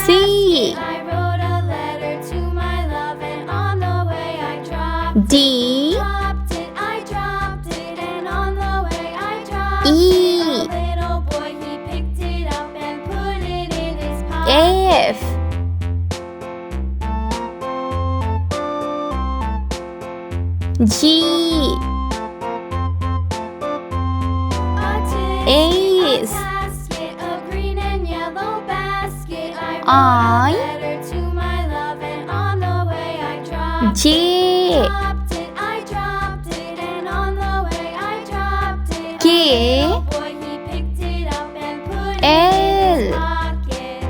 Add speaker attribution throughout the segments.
Speaker 1: C.
Speaker 2: I wrote a letter to my love, and on the way I dropped
Speaker 1: D.
Speaker 2: I dropped it, and on the way I dropped
Speaker 1: E.
Speaker 2: it. A little boy, he picked it up and put it in his pocket.
Speaker 1: F. G. Ace.
Speaker 2: A green and yellow basket. I
Speaker 1: I.
Speaker 2: wrote a letter to my love, and on the way I dropped
Speaker 1: J.
Speaker 2: I dropped it, and on the way I dropped it.
Speaker 1: K.
Speaker 2: A little boy, he picked it up and put it
Speaker 1: L.
Speaker 2: in his pocket.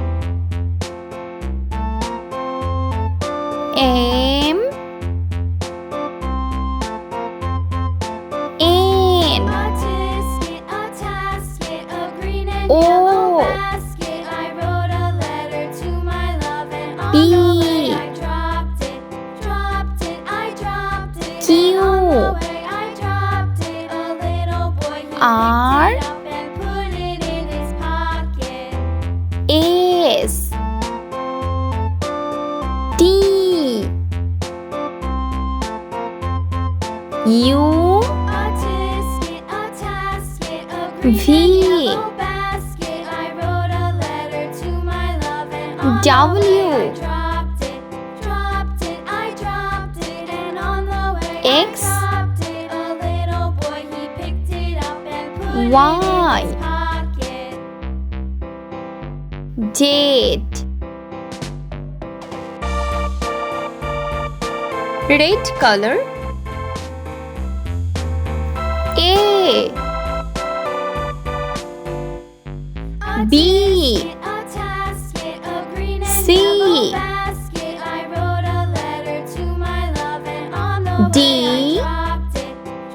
Speaker 1: M. N.
Speaker 2: A tasket, a green and
Speaker 1: O.
Speaker 2: yellow basket. I wrote a letter to my love, and on
Speaker 1: P.
Speaker 2: the way I dropped it I dropped it.
Speaker 1: Q.
Speaker 2: And on the way I dropped it. A little boy, he
Speaker 1: R.
Speaker 2: picked it up and put it in his pocket.
Speaker 1: S. T. U.
Speaker 2: A tasket, a green
Speaker 1: V.
Speaker 2: and yellow basket. I wrote a letter to my love, and on
Speaker 1: W.
Speaker 2: the way I dropped I dropped it, and on the way
Speaker 1: X.
Speaker 2: I dropped it. A little boy, he picked it up and put
Speaker 1: Y.
Speaker 2: it in his pocket.
Speaker 1: Z. Red color. A. B.
Speaker 2: A tasket, a green and
Speaker 1: C.
Speaker 2: yellow basket. I wrote a letter to my love, and on the
Speaker 1: D.
Speaker 2: way I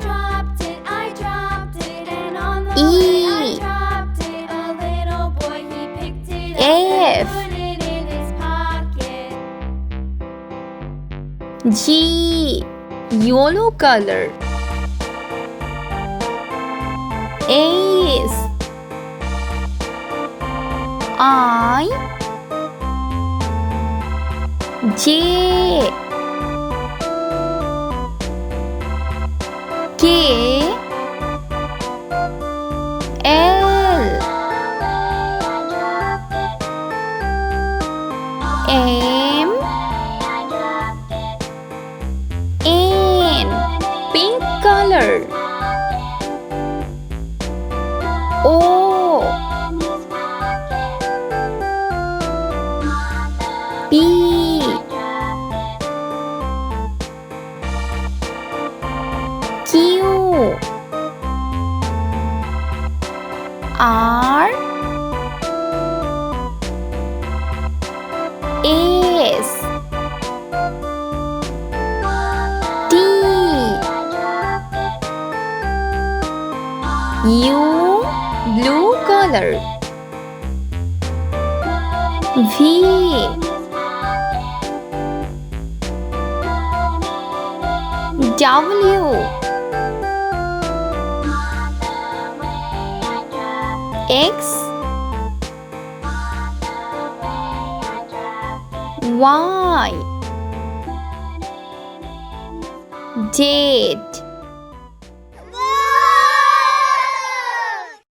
Speaker 2: dropped I dropped it, and on the
Speaker 1: E.
Speaker 2: way I dropped it. A little boy, he picked it up
Speaker 1: F.
Speaker 2: and put it in his pocket.
Speaker 1: G. Yellow color. Ace. I. J. K. L. M. N. Pink color. O. P. Q. R. S. T. U. Blue color. V. W. X. Y. Z.